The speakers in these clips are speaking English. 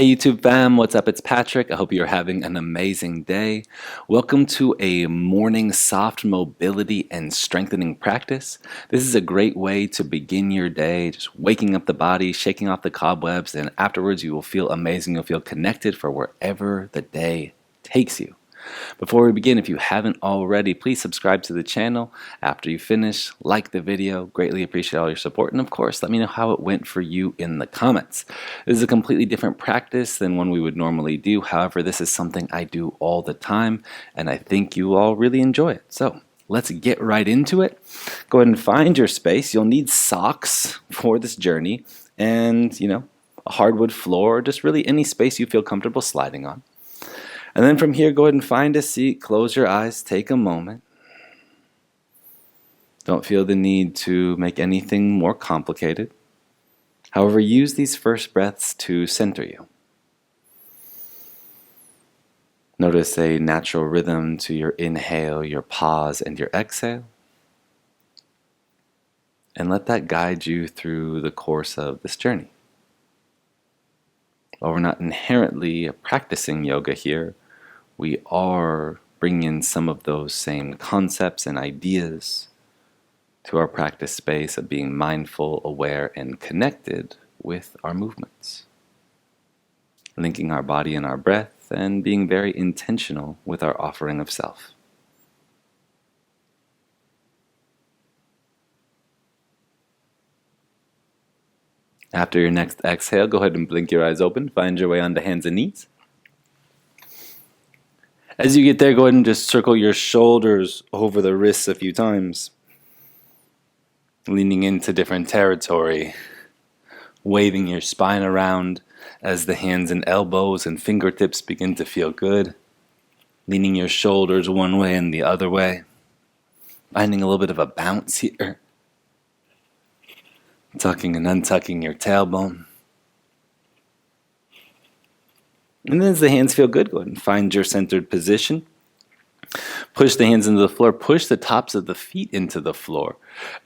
Hey YouTube fam, what's up? It's Patrick. I hope you're having an amazing day. Welcome to a morning soft mobility and strengthening practice. This is a great way to begin your day, just waking up the body, shaking off the cobwebs, and afterwards you will feel amazing. You'll feel connected for wherever the day takes you. Before we begin, if you haven't already, please subscribe to the channel. After you finish, like the video. Greatly appreciate all your support. And of course, let me know how it went for you in the comments. This is a completely different practice than one we would normally do. However, this is something I do all the time, and I think you all really enjoy it. So let's get right into it. Go ahead and find your space. You'll need socks for this journey and, a hardwood floor, or just really any space you feel comfortable sliding on. And then from here, go ahead and find a seat, close your eyes, take a moment. Don't feel the need to make anything more complicated. However, use these first breaths to center you. Notice a natural rhythm to your inhale, your pause, and your exhale. And let that guide you through the course of this journey. While we're not inherently practicing yoga here, we are bringing in some of those same concepts and ideas to our practice space of being mindful, aware, and connected with our movements. Linking our body and our breath and being very intentional with our offering of self. After your next exhale, go ahead and blink your eyes open. Find your way onto hands and knees. As you get there, go ahead and just circle your shoulders over the wrists a few times. Leaning into different territory. Waving your spine around as the hands and elbows and fingertips begin to feel good. Leaning your shoulders one way and the other way. Finding a little bit of a bounce here. Tucking and untucking your tailbone. And then as the hands feel good, go ahead and find your centered position. Push the hands into the floor. Push the tops of the feet into the floor.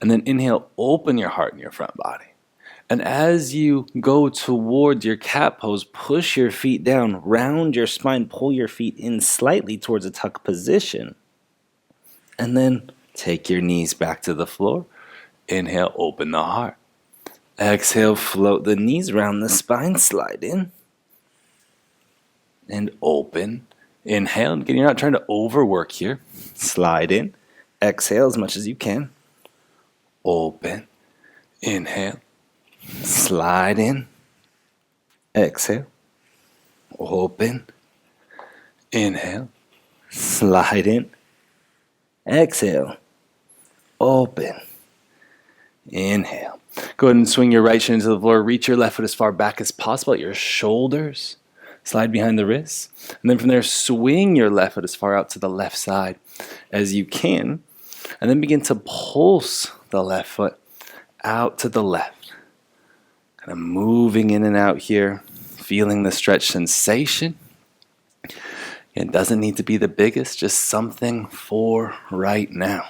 And then inhale, open your heart and your front body. And as you go towards your cat pose, push your feet down, round your spine, pull your feet in slightly towards a tuck position. And then take your knees back to the floor. Inhale, open the heart. Exhale, float the knees round the spine, slide in. And open. Inhale. Again, you're not trying to overwork here. Slide in. Exhale as much as you can. Open. Inhale. Slide in. Exhale. Open. Inhale. Slide in. Exhale. Open. Inhale. Go ahead and swing your right shin into the floor. Reach your left foot as far back as possible at your shoulders. Slide behind the wrists. And then from there, swing your left foot as far out to the left side as you can. And then begin to pulse the left foot out to the left. Kind of moving in and out here. Feeling the stretch sensation. It doesn't need to be the biggest, just something for right now.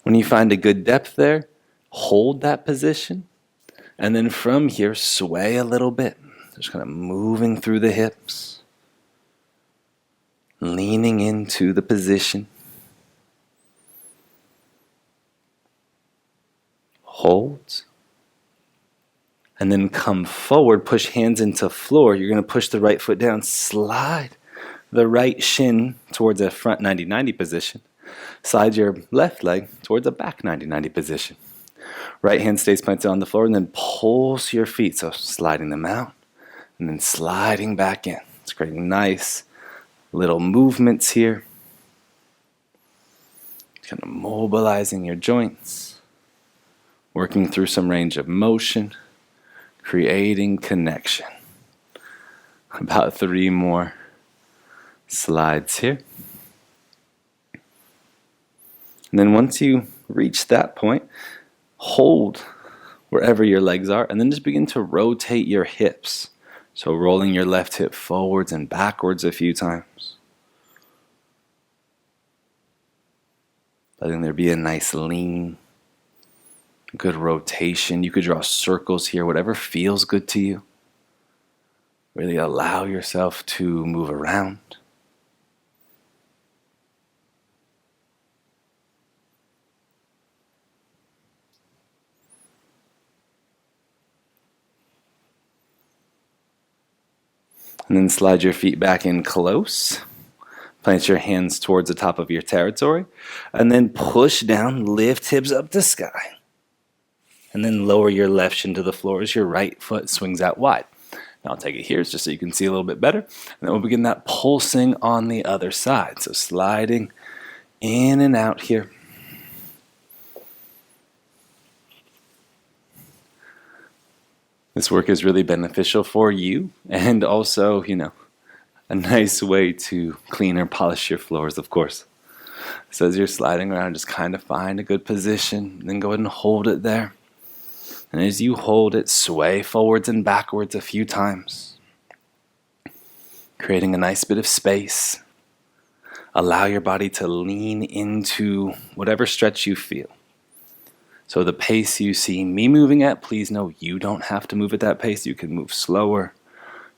When you find a good depth there, hold that position. And then from here, sway a little bit. Just kind of moving through the hips, leaning into the position. Hold. And then come forward, push hands into floor. You're going to push the right foot down, slide the right shin towards a front 90-90 position. Slide your left leg towards a back 90-90 position. Right hand stays planted on the floor and then pulse your feet. So sliding them out. And then sliding back in. It's creating nice little movements here. Kind of mobilizing your joints. Working through some range of motion. Creating connection. About 3 more slides here. And then once you reach that point, hold wherever your legs are. And then just begin to rotate your hips. So rolling your left hip forwards and backwards a few times. Letting there be a nice lean, good rotation. You could draw circles here, whatever feels good to you. Really allow yourself to move around. And then slide your feet back in close. Plant your hands towards the top of your territory. And then push down, lift hips up to sky. And then lower your left shin to the floor as your right foot swings out wide. Now I'll take it here just so you can see a little bit better. And then we'll begin that pulsing on the other side. So sliding in and out here. This work is really beneficial for you and also, a nice way to clean or polish your floors, of course. So as you're sliding around, just kind of find a good position, then go ahead and hold it there. And as you hold it, sway forwards and backwards a few times, creating a nice bit of space. Allow your body to lean into whatever stretch you feel. So the pace you see me moving at, please know you don't have to move at that pace. You can move slower.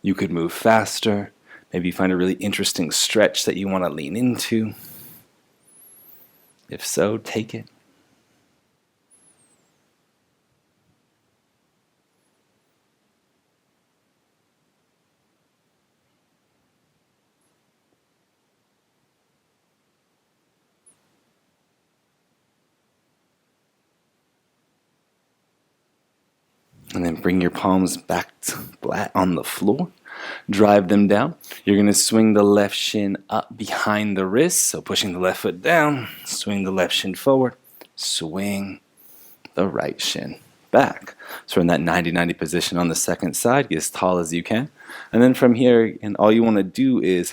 You could move faster. Maybe you find a really interesting stretch that you want to lean into. If so, take it. And then bring your palms back flat on the floor. Drive them down. You're going to swing the left shin up behind the wrist. So pushing the left foot down. Swing the left shin forward. Swing the right shin back. So we're in that 90-90 position on the second side. Get as tall as you can. And then from here, and all you want to do is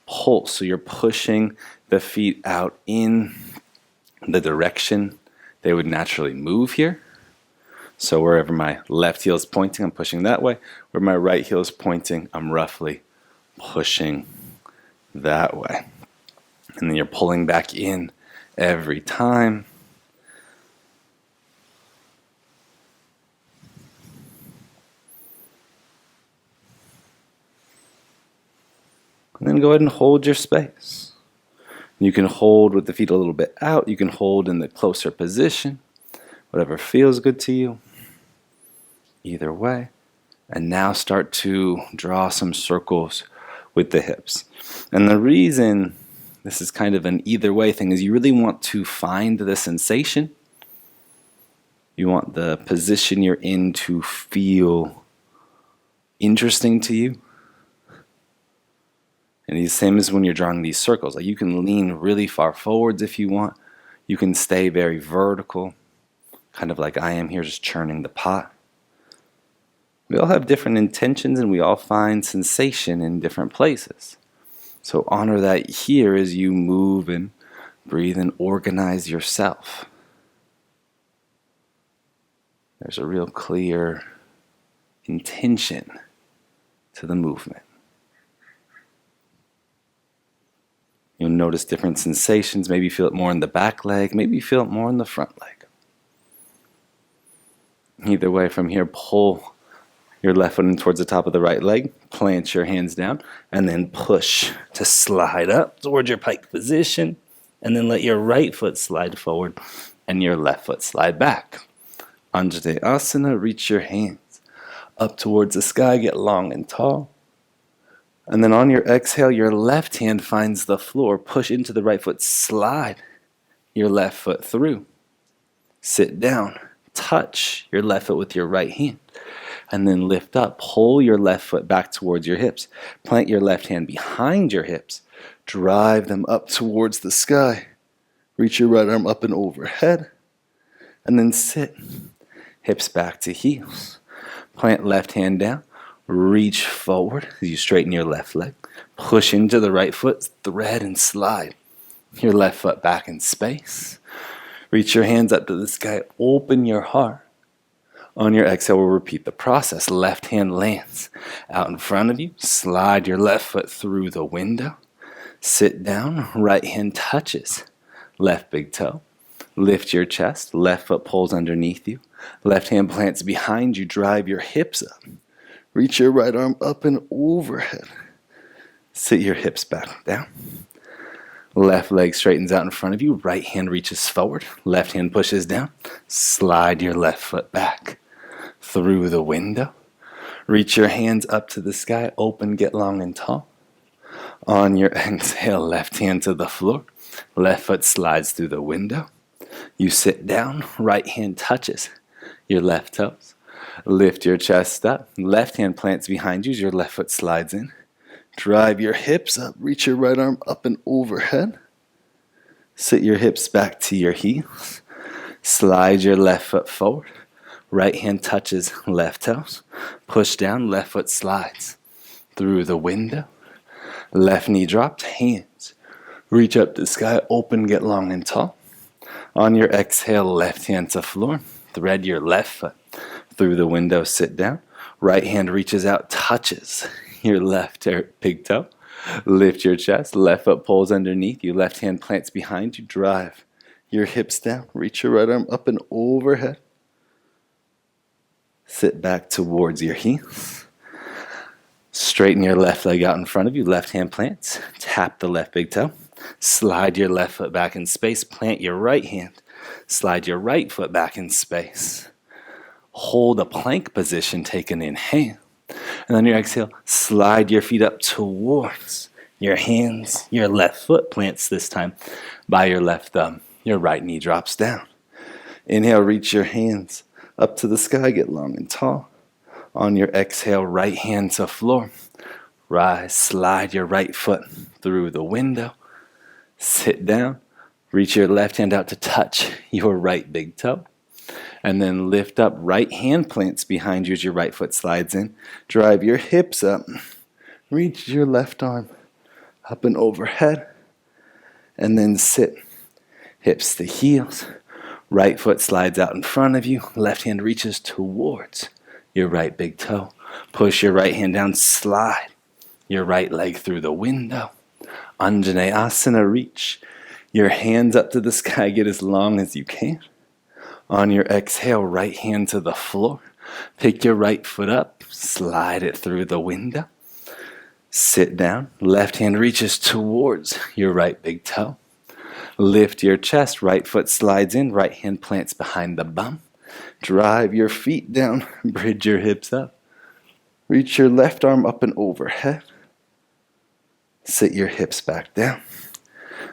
pulse. So you're pushing the feet out in the direction they would naturally move here. So wherever my left heel is pointing, I'm pushing that way. Where my right heel is pointing, I'm roughly pushing that way. And then you're pulling back in every time. And then go ahead and hold your space. You can hold with the feet a little bit out. You can hold in the closer position. Whatever feels good to you. Either way. And now start to draw some circles with the hips. And the reason this is kind of an either way thing is you really want to find the sensation. You want the position you're in to feel interesting to you. And the same as when you're drawing these circles. Like you can lean really far forwards if you want. You can stay very vertical. Kind of like I am here, just churning the pot. We all have different intentions and we all find sensation in different places. So honor that here as you move and breathe and organize yourself. There's a real clear intention to the movement. You'll notice different sensations. Maybe you feel it more in the back leg. Maybe you feel it more in the front leg. Either way, from here, pull your left foot in towards the top of the right leg. Plant your hands down. And then push to slide up towards your pike position. And then let your right foot slide forward and your left foot slide back. Anjali reach your hands up towards the sky. Get long and tall. And then on your exhale, your left hand finds the floor. Push into the right foot. Slide your left foot through. Sit down. Touch your left foot with your right hand. And then lift up. Pull your left foot back towards your hips. Plant your left hand behind your hips. Drive them up towards the sky. Reach your right arm up and overhead. And then sit. Hips back to heels. Plant left hand down. Reach forward as you straighten your left leg. Push into the right foot. Thread and slide your left foot back in space. Reach your hands up to the sky. Open your heart. On your exhale, we'll repeat the process. Left hand lands out in front of you. Slide your left foot through the window. Sit down. Right hand touches left big toe. Lift your chest. Left foot pulls underneath you. Left hand plants behind you. Drive your hips up. Reach your right arm up and overhead. Sit your hips back down. Left leg straightens out in front of you. Right hand reaches forward. Left hand pushes down. Slide your left foot back through the window. Reach your hands up to the sky. Open, get long and tall. On your exhale, left hand to the floor. Left foot slides through the window. You sit down. Right hand touches your left toes. Lift your chest up. Left hand plants behind you as your left foot slides in. Drive your hips up. Reach your right arm up and overhead. Sit your hips back to your heels. Slide your left foot forward. Right hand touches left toes. Push down. Left foot slides through the window. Left knee drops. Hands reach up to the sky. Open, get long and tall. On your exhale, left hand to floor. Thread your left foot through the window. Sit down. Right hand reaches out, touches your left big toe. Lift your chest. Left foot pulls underneath you. Left hand plants behind you. Drive your hips down. Reach your right arm up and overhead. Sit back towards your heels. Straighten your left leg out in front of you. Left hand plants. Tap the left big toe. Slide your left foot back in space. Plant your right hand. Slide your right foot back in space. Hold a plank position. Take an inhale. And on your exhale, slide your feet up towards your hands. Your left foot plants this time by your left thumb. Your right knee drops down. Inhale, reach your hands up to the sky. Get long and tall. On your exhale, right hand to floor. Rise, slide your right foot through the window. Sit down. Reach your left hand out to touch your right big toe. And then lift up. Right hand plants behind you as your right foot slides in. Drive your hips up. Reach your left arm up and overhead. And then sit. Hips to heels. Right foot slides out in front of you. Left hand reaches towards your right big toe. Push your right hand down. Slide your right leg through the window. Anjaneyasana, reach your hands up to the sky. Get as long as you can. On your exhale, right hand to the floor. Pick your right foot up. Slide it through the window. Sit down. Left hand reaches towards your right big toe. Lift your chest. Right foot slides in. Right hand plants behind the bum. Drive your feet down. Bridge your hips up. Reach your left arm up and overhead. Sit your hips back down.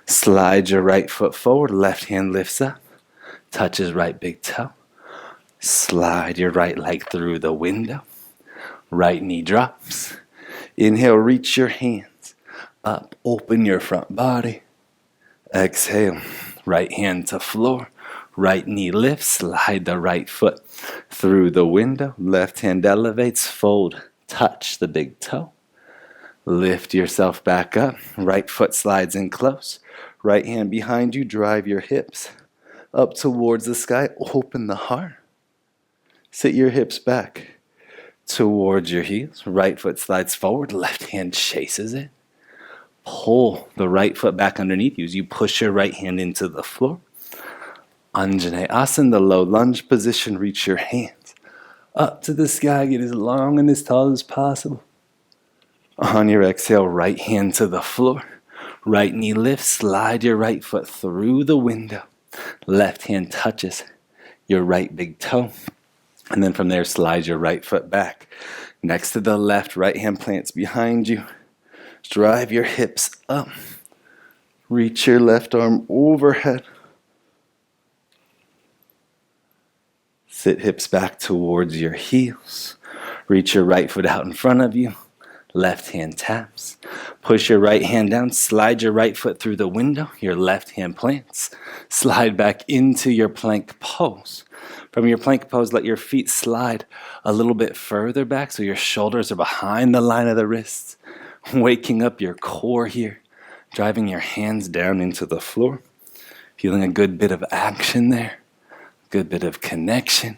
Slide your right foot forward. Left hand lifts up. Touches right big toe. Slide your right leg through the window. Right knee drops. Inhale, reach your hands up. Open your front body. Exhale, right hand to floor. Right knee lifts. Slide the right foot through the window. Left hand elevates. Fold. Touch the big toe. Lift yourself back up. Right foot slides in close. Right hand behind you. Drive your hips up towards the sky. Open the heart. Sit your hips back towards your heels. Right foot slides forward. Left hand chases it. Pull the right foot back underneath you as you push your right hand into the floor. Anjaneyasana, the low lunge position. Reach your hands up to the sky. Get as long and as tall as possible. On your exhale, right hand to the floor. Right knee lifts. Slide your right foot through the window. Left hand touches your right big toe. And then from there, slide your right foot back. Next to the left, right hand plants behind you. Drive your hips up. Reach your left arm overhead. Sit hips back towards your heels. Reach your right foot out in front of you. Left hand taps. Push your right hand down. Slide your right foot through the window. Your left hand plants. Slide back into your plank pose. From your plank pose, let your feet slide a little bit further back so your shoulders are behind the line of the wrists. Waking up your core here. Driving your hands down into the floor. Feeling a good bit of action there. Good bit of connection.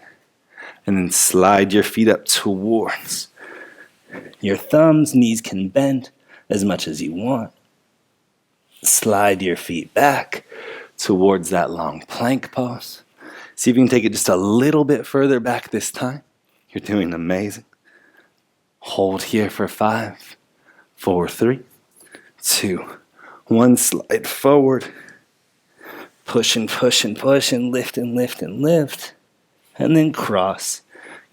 And then slide your feet up towards your thumbs. Knees can bend as much as you want. Slide your feet back towards that long plank pose. See if you can take it just a little bit further back this time. You're doing amazing. Hold here for 5, 4, 3, 2, 1. Slide forward. Push and push and push and lift and lift and lift. And then cross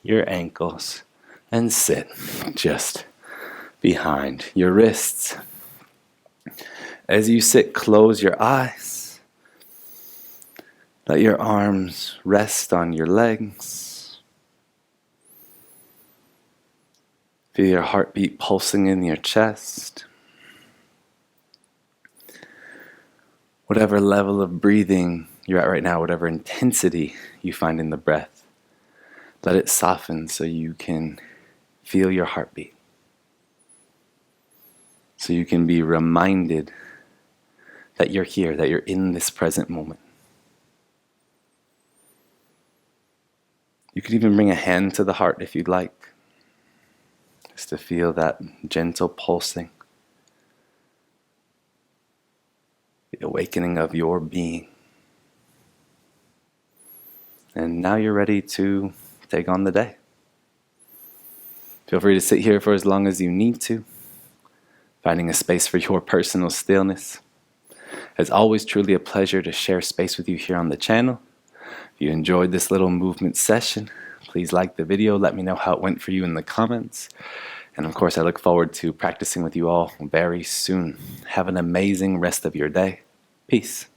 your ankles and sit just behind your wrists. As you sit, close your eyes. Let your arms rest on your legs. Feel your heartbeat pulsing in your chest. Whatever level of breathing you're at right now, whatever intensity you find in the breath, let it soften so you can feel your heartbeat. So you can be reminded that you're here, that you're in this present moment. You could even bring a hand to the heart if you'd like, just to feel that gentle pulsing, the awakening of your being. And now you're ready to take on the day. Feel free to sit here for as long as you need to, finding a space for your personal stillness. It's always truly a pleasure to share space with you here on the channel. If you enjoyed this little movement session, please like the video. Let me know how it went for you in the comments. And of course, I look forward to practicing with you all very soon. Have an amazing rest of your day. Peace.